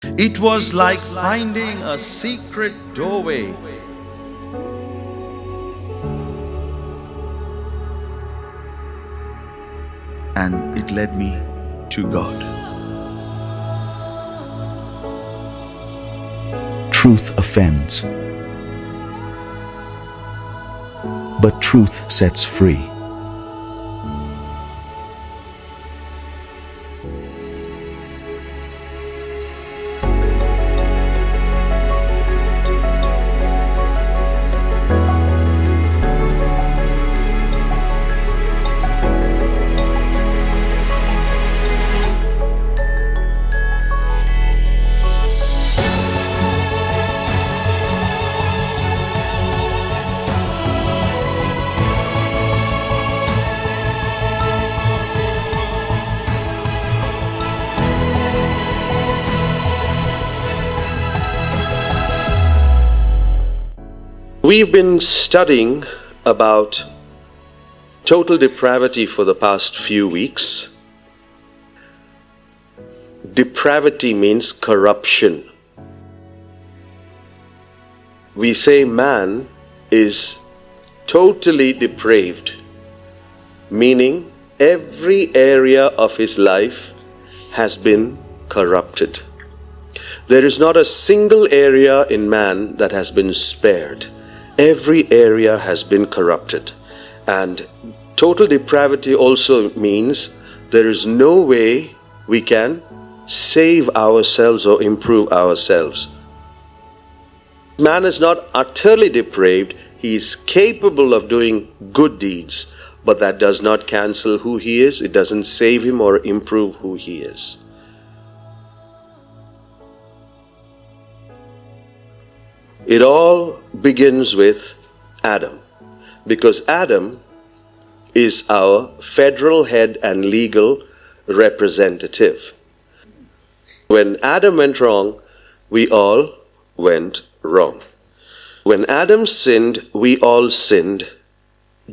It was like finding a secret doorway. And it led me to God. Truth offends, but truth sets free. We've been studying about total depravity for the past few weeks. Depravity means corruption. We say man is totally depraved, meaning every area of his life has been corrupted. There is not a single area in man that has been spared. Every area has been corrupted. And total depravity also means there is no way we can save ourselves or improve ourselves. Man is not utterly depraved. He is capable of doing good deeds, but that does not cancel who he is. It doesn't save him or improve who he is. It all begins with Adam, because Adam is our federal head and legal representative. When Adam went wrong, we all went wrong. When Adam sinned, we all sinned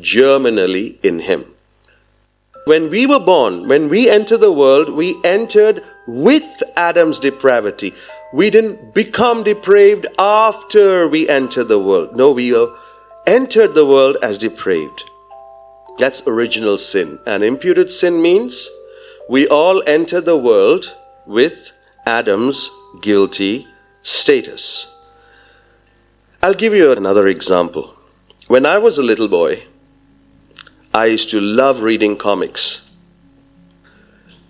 germinally in him. When we were born, when we entered the world, we entered with Adam's depravity. We didn't become depraved after we entered the world. No, we entered the world as depraved. That's original sin. And imputed sin means we all entered the world with Adam's guilty status. I'll give you another example. When I was a little boy, I used to love reading comics.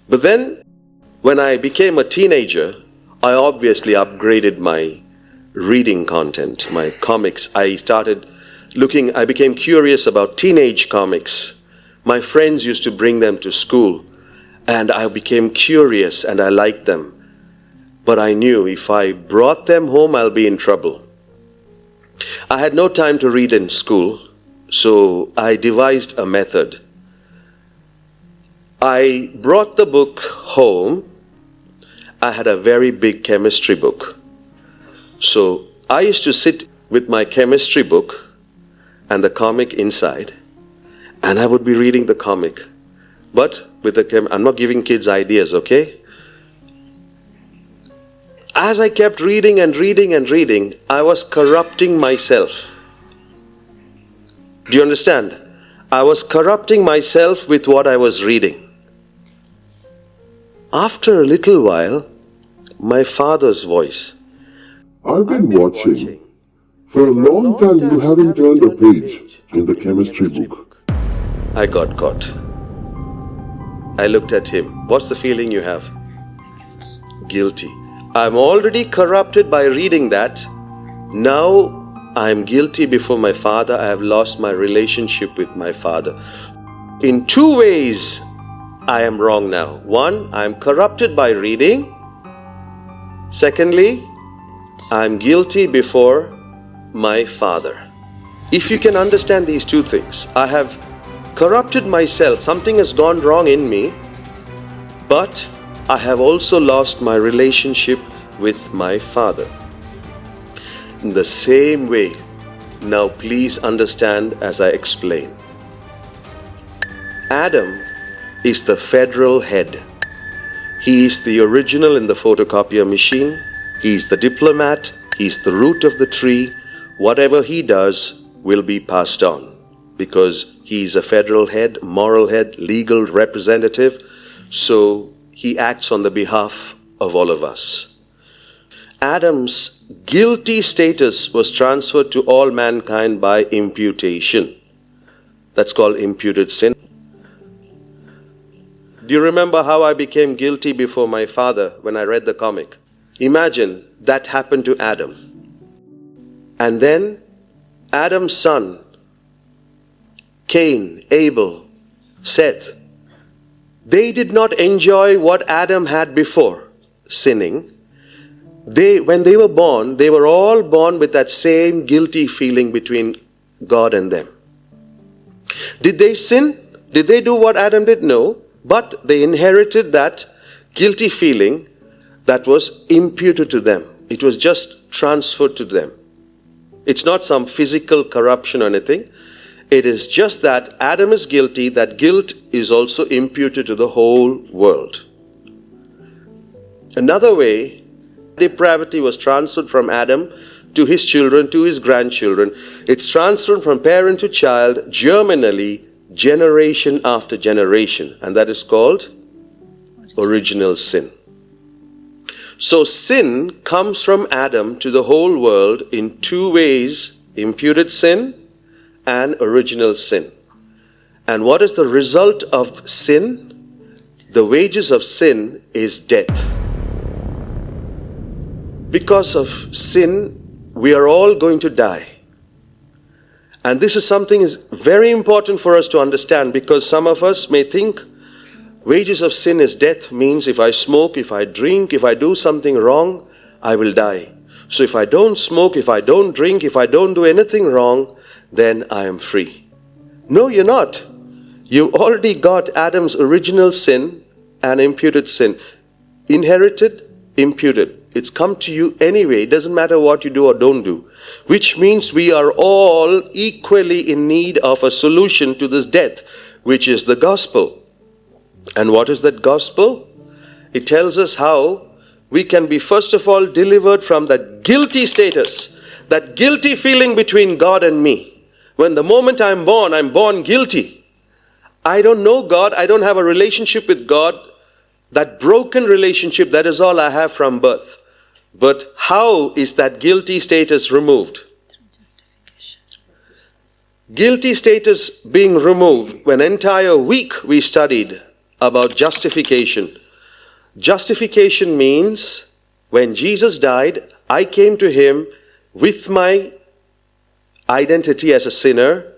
But then, when I became a teenager, I obviously upgraded my reading content, my comics. I became curious about teenage comics. My friends used to bring them to school, and I became curious and I liked them. But I knew if I brought them home, I'll be in trouble. I had no time to read in school, so I devised a method. I brought the book home. I had a very big chemistry book. So I used to sit with my chemistry book and the comic inside, and I would be reading the comic. But I'm not giving kids ideas, okay? As I kept reading and reading and reading, I was corrupting myself. Do you understand? I was corrupting myself with what I was reading. After a little while, my father's voice. I've been watching. For a long time you haven't turned a page in the chemistry book. I got caught. I looked at him. What's the feeling you have? Guilty. I'm already corrupted by reading that. Now I'm guilty before my father. I have lost my relationship with my father. In two ways, I am wrong now. One, I am corrupted by reading. Secondly, I am guilty before my father. If you can understand these two things, I have corrupted myself. Something has gone wrong in me, but I have also lost my relationship with my father. In the same way, now please understand as I explain. Adam is the federal head. He is the original in the photocopier machine. He is the diplomat. He is the root of the tree. Whatever he does will be passed on because he is a federal head, moral head, legal representative. So he acts on the behalf of all of us. Adam's guilty status was transferred to all mankind by imputation. That's called imputed sin. Do you remember how I became guilty before my father when I read the comic? Imagine that happened to Adam. And then Adam's son, Cain, Abel, Seth, they did not enjoy what Adam had before sinning. When they were born, they were all born with that same guilty feeling between God and them. Did they sin? Did they do what Adam did? No. But they inherited that guilty feeling that was imputed to them. It was just transferred to them. It's not some physical corruption or anything. It is just that Adam is guilty. That guilt is also imputed to the whole world. Another way, depravity was transferred from Adam to his children, to his grandchildren. It's transferred from parent to child, germinally, generation after generation. And that is called original sin. So sin comes from Adam to the whole world in two ways: imputed sin and original sin. And what is the result of sin? The wages of sin is death. Because of sin, we are all going to die. And this is something is very important for us to understand, because some of us may think wages of sin is death, means if I smoke, if I drink, if I do something wrong, I will die. So if I don't smoke, if I don't drink, if I don't do anything wrong, then I am free. No, you're not. You already got Adam's original sin and imputed sin. Inherited, imputed. It's come to you anyway. It doesn't matter what you do or don't do. Which means we are all equally in need of a solution to this death, which is the gospel. And what is that gospel? It tells us how we can be, first of all, delivered from that guilty status, that guilty feeling between God and me. When the moment I'm born guilty. I don't know God. I don't have a relationship with God. That broken relationship, that is all I have from birth. But how is that guilty status removed? Guilty status being removed. When an entire week we studied about justification. Justification means when Jesus died, I came to him with my identity as a sinner.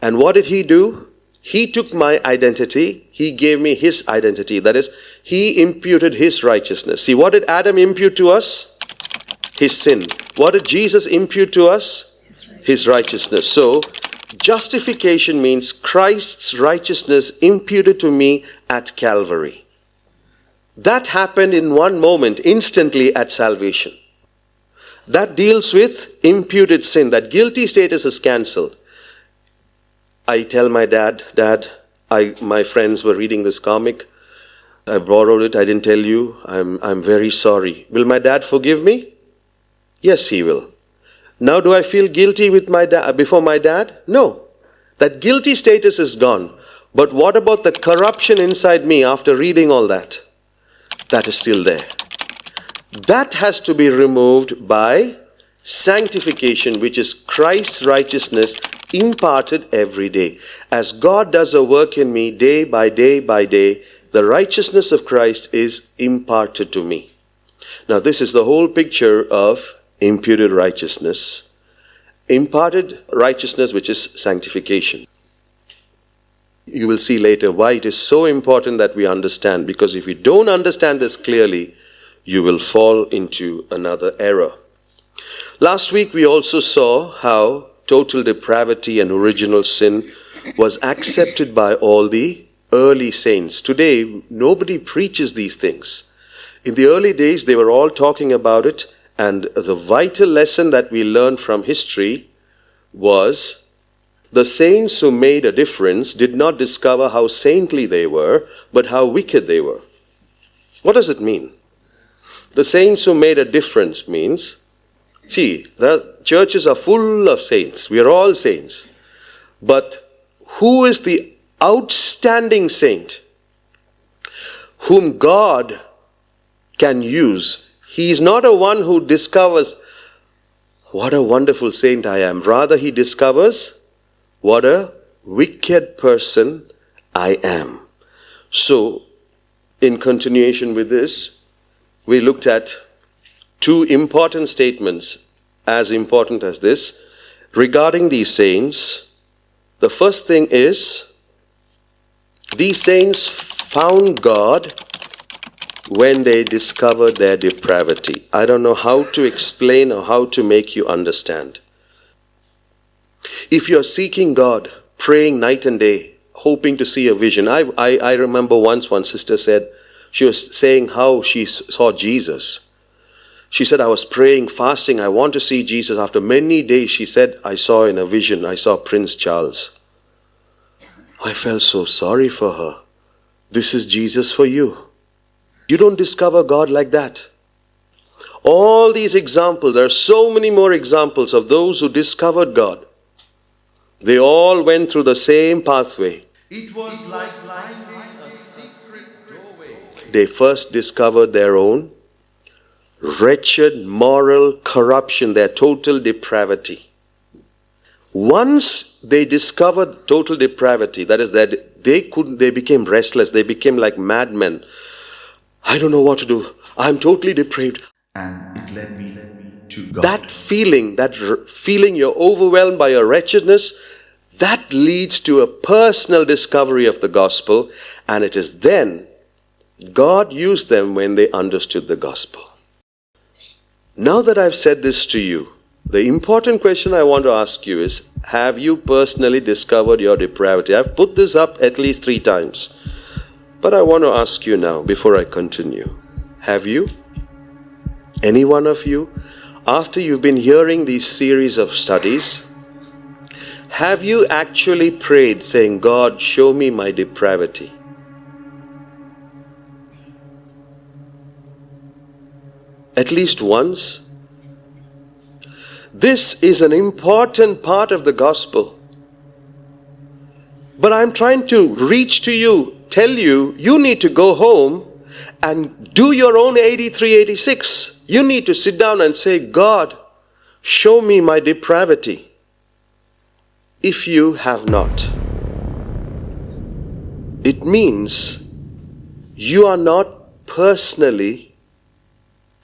And what did he do? He took my identity. He gave me his identity. That is, he imputed his righteousness. See, what did Adam impute to us? His sin. What did Jesus impute to us? His righteousness. So, justification means Christ's righteousness imputed to me at Calvary. That happened in one moment, instantly at salvation. That deals with imputed sin. That guilty status is cancelled. I tell my dad, my friends were reading this comic. I borrowed it. I didn't tell you. I'm very sorry. Will my dad forgive me? Yes, he will. Now, do I feel guilty with before my dad? No. That guilty status is gone. But what about the corruption inside me after reading all that? That is still there. That has to be removed by sanctification, which is Christ's righteousness imparted every day. As God does a work in me day by day by day, the righteousness of Christ is imparted to me. Now, this is the whole picture of imputed righteousness. Imparted righteousness, which is sanctification. You will see later why it is so important that we understand, because if you don't understand this clearly, you will fall into another error. Last week we also saw how total depravity and original sin was accepted by all the early saints. Today, nobody preaches these things. In the early days, they were all talking about it, and the vital lesson that we learned from history was the saints who made a difference did not discover how saintly they were, but how wicked they were. What does it mean? The saints who made a difference means, see, the churches are full of saints. We are all saints. But who is the outstanding saint whom God can use? He is not a one who discovers, what a wonderful saint I am. Rather, he discovers, what a wicked person I am. So, in continuation with this, we looked at two important statements, as important as this, regarding these saints. The first thing is, these saints found God when they discovered their depravity. I don't know how to explain or how to make you understand. If you're seeking God, praying night and day, hoping to see a vision. I remember once one sister said, she was saying how she saw Jesus. She said, I was praying, fasting, I want to see Jesus. After many days, she said, I saw in a vision, I saw Prince Charles. I felt so sorry for her. This is Jesus for you. You don't discover God like that. All these examples, there are so many more examples of those who discovered God. They all went through the same pathway. It was like finding a secret doorway. They first discovered their own wretched moral corruption, their total depravity. Once they discovered total depravity, that is that they became restless, they became like madmen. I don't know what to do. I'm totally depraved. And it led me to God. That feeling you're overwhelmed by your wretchedness, that leads to a personal discovery of the gospel, and it is then God used them when they understood the gospel. Now that I've said this to you, the important question I want to ask you is, have you personally discovered your depravity? I've put this up at least 3 times. But I want to ask you now, before I continue, have you? Any one of you? After you've been hearing these series of studies, have you actually prayed saying, God, show me my depravity? At least once? This is an important part of the gospel. But I'm trying to reach to you, tell you, you need to go home and do your own 83, 86. You need to sit down and say, God, show me my depravity. If you have not, it means you are not personally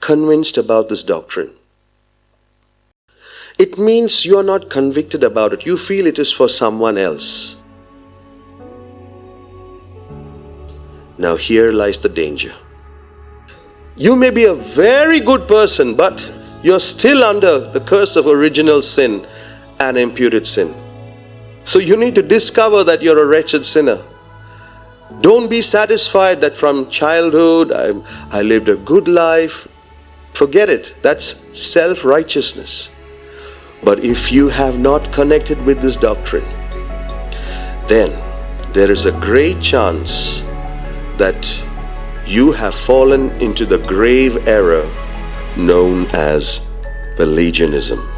convinced about this doctrine. It means you are not convicted about it. You feel it is for someone else. Now here lies the danger. You may be a very good person, but you're still under the curse of original sin and imputed sin. So you need to discover that you're a wretched sinner. Don't be satisfied that from childhood I lived a good life. Forget it. That's self-righteousness. But if you have not connected with this doctrine, then there is a great chance that you have fallen into the grave error known as Pelagianism.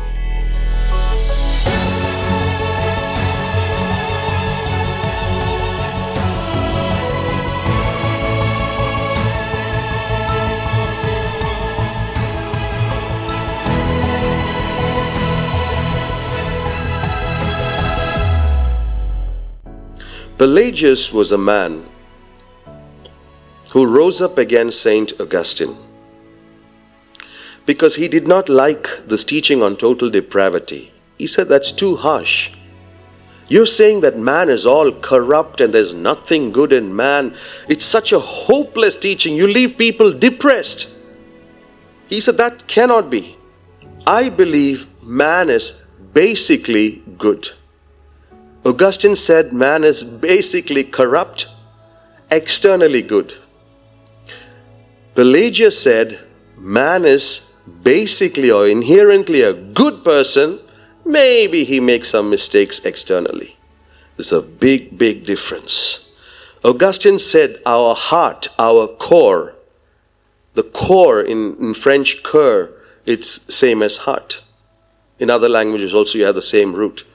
Pelagius was a man who rose up against Saint Augustine because he did not like this teaching on total depravity. He said, that's too harsh. You're saying that man is all corrupt and there's nothing good in man. It's such a hopeless teaching. You leave people depressed. He said, that cannot be. I believe man is basically good. Augustine said man is basically corrupt, externally good. Pelagius said man is basically or inherently a good person. Maybe he makes some mistakes externally. There's a big, big difference. Augustine said our heart, our core The core in French, cœur, it's same as heart. In other languages also you have the same root.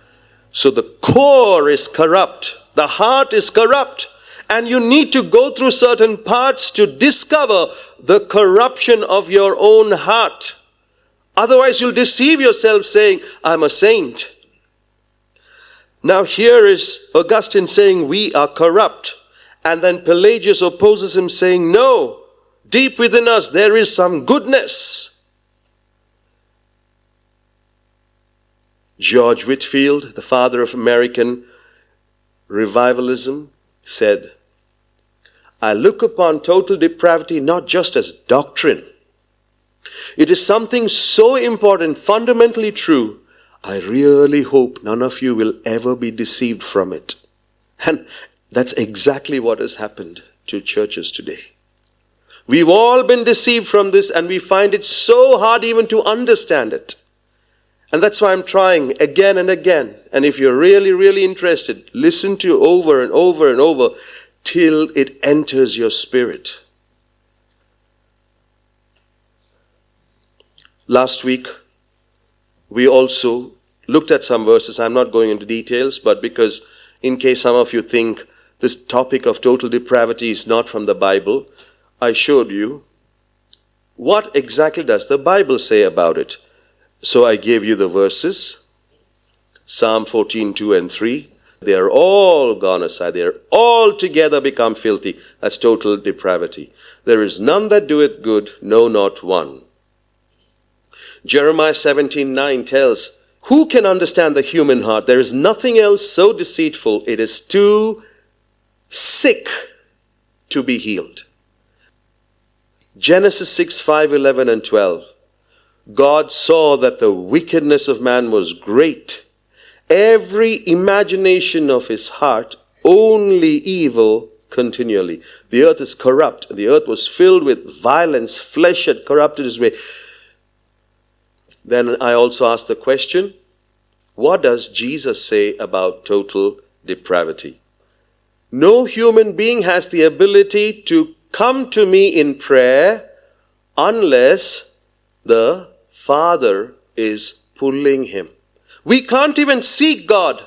So the core is corrupt. The heart is corrupt. And you need to go through certain parts to discover the corruption of your own heart. Otherwise you'll deceive yourself saying, I'm a saint. Now here is Augustine saying we are corrupt. And then Pelagius opposes him saying, no, deep within us there is some goodness. George Whitefield, the father of American revivalism, said, I look upon total depravity not just as doctrine. It is something so important, fundamentally true, I really hope none of you will ever be deceived from it. And that's exactly what has happened to churches today. We've all been deceived from this, and we find it so hard even to understand it. And that's why I'm trying again and again. And if you're really, really interested, listen to over and over and over till it enters your spirit. Last week, we also looked at some verses. I'm not going into details, but because in case some of you think this topic of total depravity is not from the Bible, I showed you what exactly does the Bible say about it. So I gave you the verses. Psalm 14, 2 and 3. They are all gone aside. They are all together become filthy. That's total depravity. There is none that doeth good, no, not one. Jeremiah 17:9 tells, who can understand the human heart? There is nothing else so deceitful. It is too sick to be healed. Genesis 6, 5, 11 and 12. God saw that the wickedness of man was great. Every imagination of his heart only evil continually. The earth is corrupt. The earth was filled with violence. Flesh had corrupted his way. Then I also asked the question, what does Jesus say about total depravity? No human being has the ability to come to me in prayer unless the Father is pulling him. We can't even seek God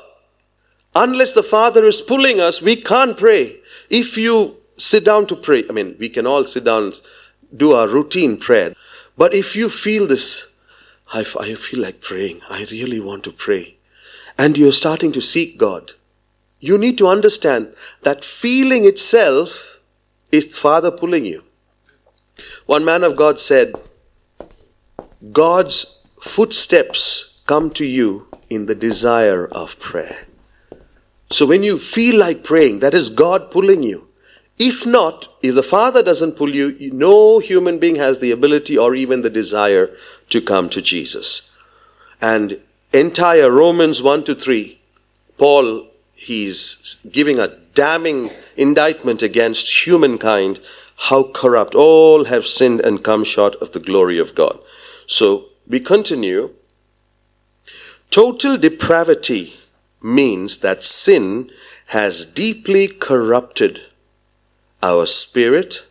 unless the Father is pulling us. We can't pray. If you sit down to pray, we can all sit down and do our routine prayer. But if you feel this, I feel like praying. I really want to pray. And you're starting to seek God. You need to understand that feeling itself is Father pulling you. One man of God said, God's footsteps come to you in the desire of prayer. So when you feel like praying, that is God pulling you. If not, if the Father doesn't pull you, no human being has the ability or even the desire to come to Jesus. And entire Romans 1 to 3, Paul, he's giving a damning indictment against humankind, how corrupt. All have sinned and come short of the glory of God. So we continue. Total depravity means that sin has deeply corrupted our spirit,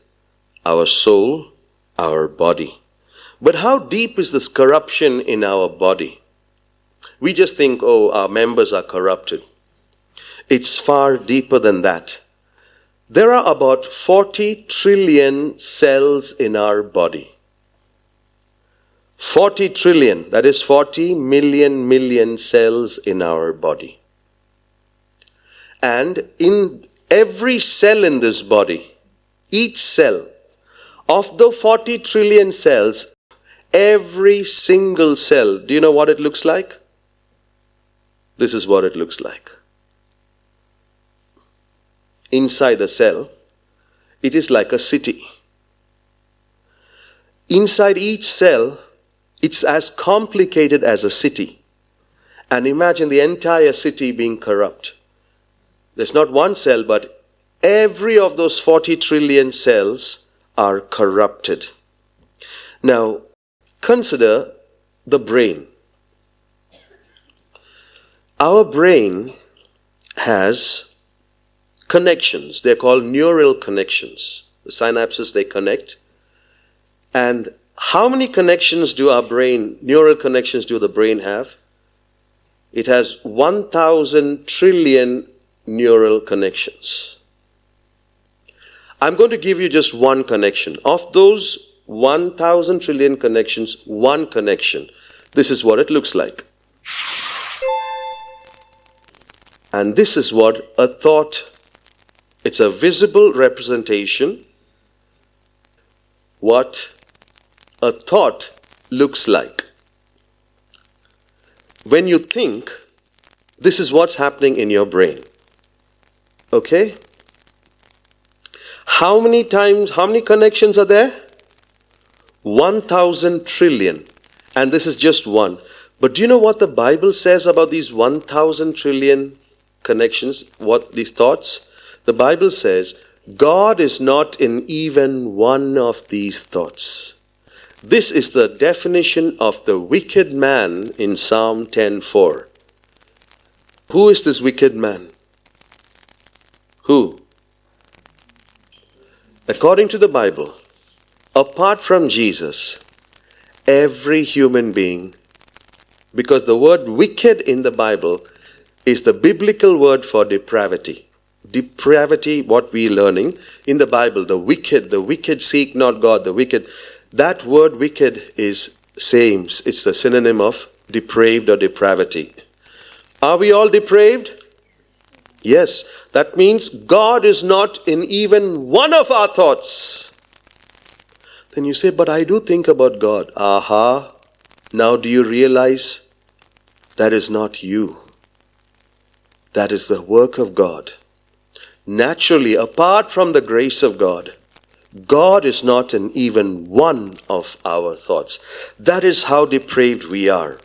our soul, our body. But how deep is this corruption in our body? We just think, our members are corrupted. It's far deeper than that. There are about 40 trillion cells in our body. 40 trillion, that is 40 million cells in our body. And in every cell in this body, each cell, of the 40 trillion cells, every single cell, do you know what it looks like? This is what it looks like. Inside the cell, it is like a city. Inside each cell, it's as complicated as a city. And imagine the entire city being corrupt. There's not one cell, but every of those 40 trillion cells are corrupted. Now, consider the brain. Our brain has connections. They're called neural connections. The synapses, they connect. And how many connections do our brain, neural connections do the brain have? It has 1,000 trillion neural connections. I'm going to give you just one connection. Of those 1,000 trillion connections, one connection. This is what it looks like. And this is what a thought, it's a visible representation, what a thought looks like. When you think, this is what's happening in your brain. Okay? How many connections are there? 1,000 trillion. And this is just one. But do you know what the Bible says about these 1,000 trillion connections? What these thoughts? The Bible says, God is not in even one of these thoughts. This is the definition of the wicked man in Psalm 10:4. Who is this wicked man? Who? According to the Bible, apart from Jesus, every human being, because the word wicked in the Bible is the biblical word for depravity. Depravity, what we're learning in the Bible, the wicked seek not God, the wicked. That word wicked is same. It's the synonym of depraved or depravity. Are we all depraved? Yes. That means God is not in even one of our thoughts. Then you say, but I do think about God. Aha. Now do you realize that is not you? That is the work of God. Naturally, apart from the grace of God, God is not in even one of our thoughts. That is how depraved we are.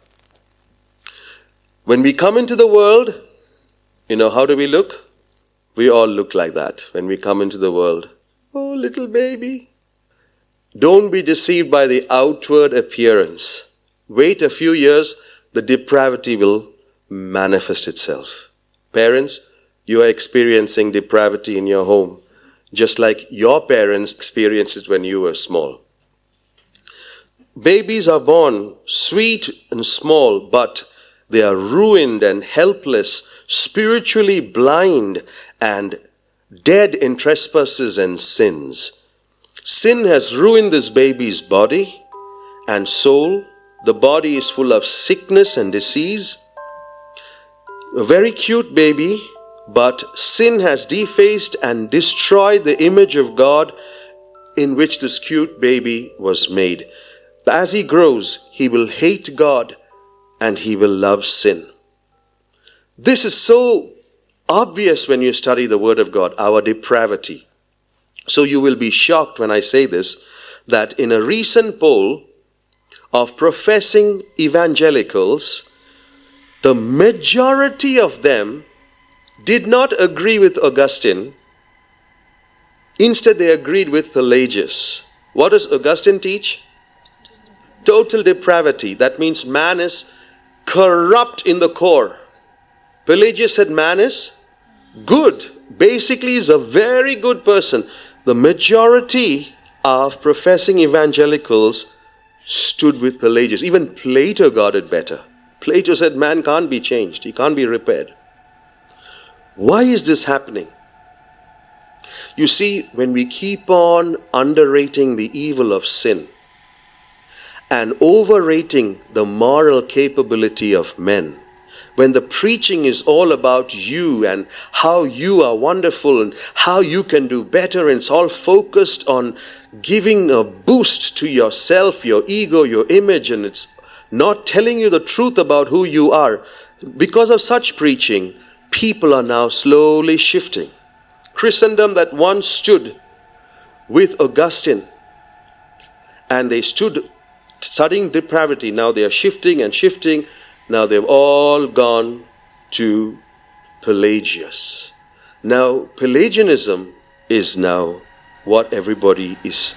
When we come into the world, how do we look? We all look like that when we come into the world. Oh, little baby. Don't be deceived by the outward appearance. Wait a few years, the depravity will manifest itself. Parents, you are experiencing depravity in your home, just like your parents experienced it when you were small. Babies are born sweet and small, but they are ruined and helpless, spiritually blind and dead in trespasses and sins. Sin has ruined this baby's body and soul. The body is full of sickness and disease. A very cute baby, but sin has defaced and destroyed the image of God in which this cute baby was made. As he grows, he will hate God and he will love sin. This is so obvious when you study the Word of God, our depravity. So you will be shocked when I say this, that in a recent poll of professing evangelicals, the majority of them did not agree with Augustine. Instead, they agreed with Pelagius. What does Augustine teach? Total depravity. That means man is corrupt in the core. Pelagius said man is good. Basically, is a very good person. The majority of professing evangelicals stood with Pelagius. Even Plato got it better. Plato said man can't be changed. He can't be repaired. Why is this happening? You see, when we keep on underrating the evil of sin and overrating the moral capability of men, when the preaching is all about you and how you are wonderful and how you can do better, and it's all focused on giving a boost to yourself, your ego, your image, and it's not telling you the truth about who you are. Because of such preaching, people are now slowly shifting. Christendom that once stood with Augustine and they stood studying depravity, now they are shifting and shifting. Now they've all gone to Pelagius. Now Pelagianism is now what everybody is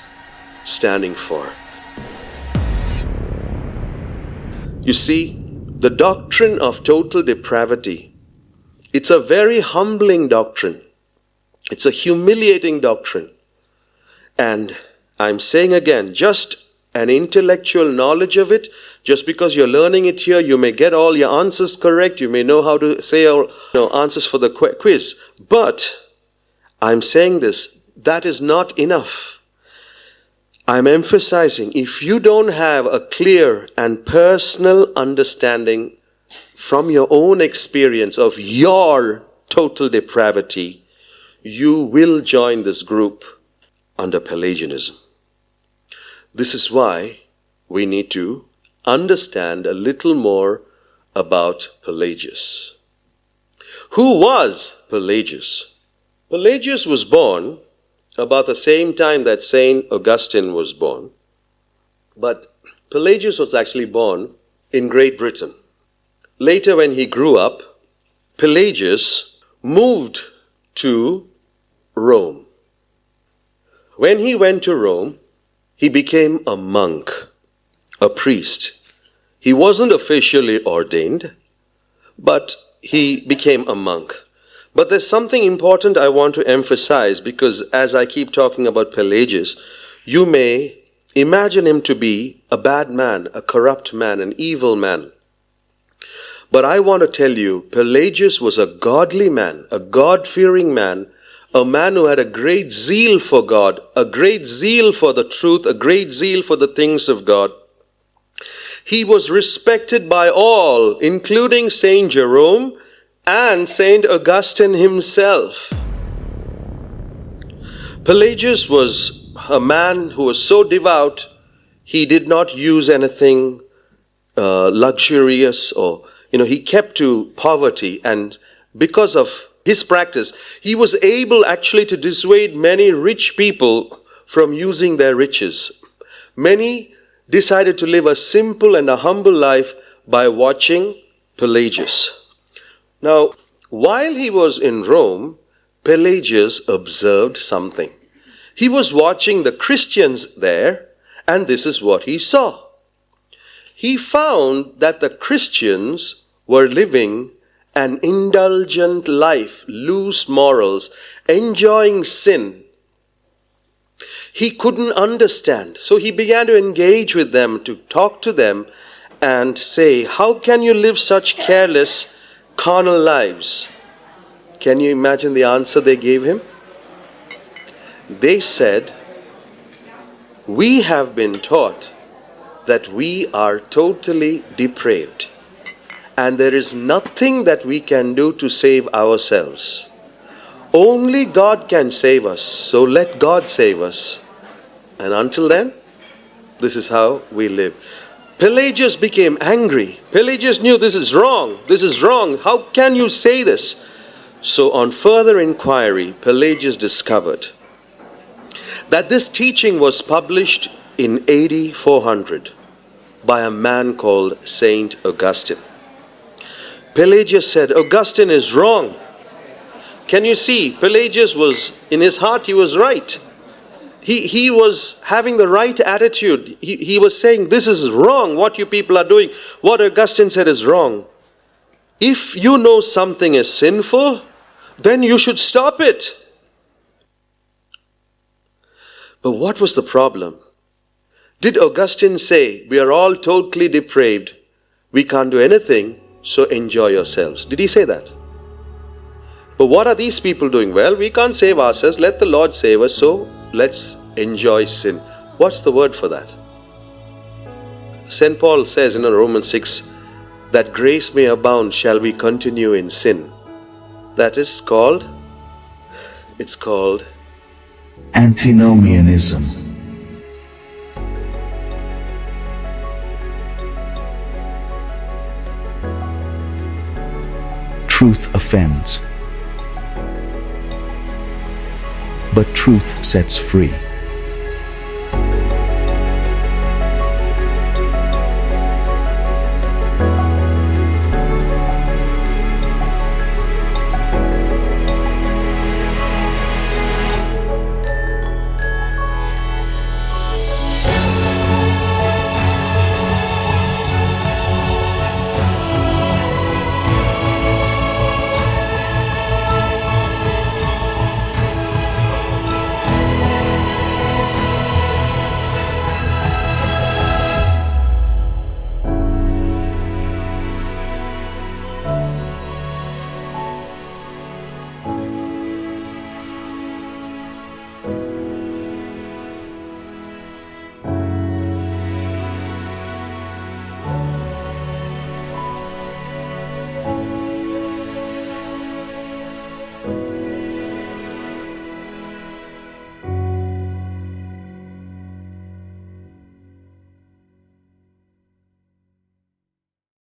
standing for. You see, the doctrine of total depravity, it's a very humbling doctrine. It's a humiliating doctrine. And I'm saying again, just an intellectual knowledge of it. Just because you're learning it here, you may get all your answers correct. You may know how to say all answers for the quiz. But I'm saying this, that is not enough. I'm emphasizing, if you don't have a clear and personal understanding from your own experience of your total depravity, you will join this group under Pelagianism. This is why we need to understand a little more about Pelagius. Who was Pelagius? Pelagius was born about the same time that Saint Augustine was born. But Pelagius was actually born in Great Britain. Later, when he grew up, Pelagius moved to Rome. When he went to Rome, he became a monk, a priest. He wasn't officially ordained, but he became a monk. But there's something important I want to emphasize, because as I keep talking about Pelagius, you may imagine him to be a bad man, a corrupt man, an evil man. But I want to tell you, Pelagius was a godly man, a God-fearing man, a man who had a great zeal for God, a great zeal for the truth, a great zeal for the things of God. He was respected by all, including Saint Jerome and Saint Augustine himself. Pelagius was a man who was so devout, he did not use anything luxurious, or he kept to poverty, and because of his practice, he was able actually to dissuade many rich people from using their riches. Many decided to live a simple and a humble life by watching Pelagius. Now, while he was in Rome, Pelagius observed something. He was watching the Christians there, and this is what he saw. He found that the Christians were living an indulgent life, loose morals, enjoying sin. He couldn't understand, so he began to engage with them, to talk to them and say, how can you live such careless, carnal lives? Can you imagine the answer they gave him? They said, we have been taught that we are totally depraved, and there is nothing that we can do to save ourselves. Only God can save us, so let God save us. And until then, this is how we live. Pelagius became angry. Pelagius knew this is wrong. This is wrong. How can you say this? So on further inquiry, Pelagius discovered that this teaching was published in AD 400 by a man called Saint Augustine. Pelagius said, Augustine is wrong. Can you see? Pelagius was, in his heart, he was right. He was having the right attitude. He was saying, this is wrong, what you people are doing. What Augustine said is wrong. If you know something is sinful, then you should stop it. But what was the problem? Did Augustine say, we are all totally depraved, we can't do anything, so enjoy yourselves? Did he say that? But what are these people doing? Well, we can't save ourselves, let the Lord save us, so let's enjoy sin. What's the word for that? St. Paul says in Romans 6, that grace may abound, shall we continue in sin? That is called, it's called antinomianism. Truth offends, but truth sets free.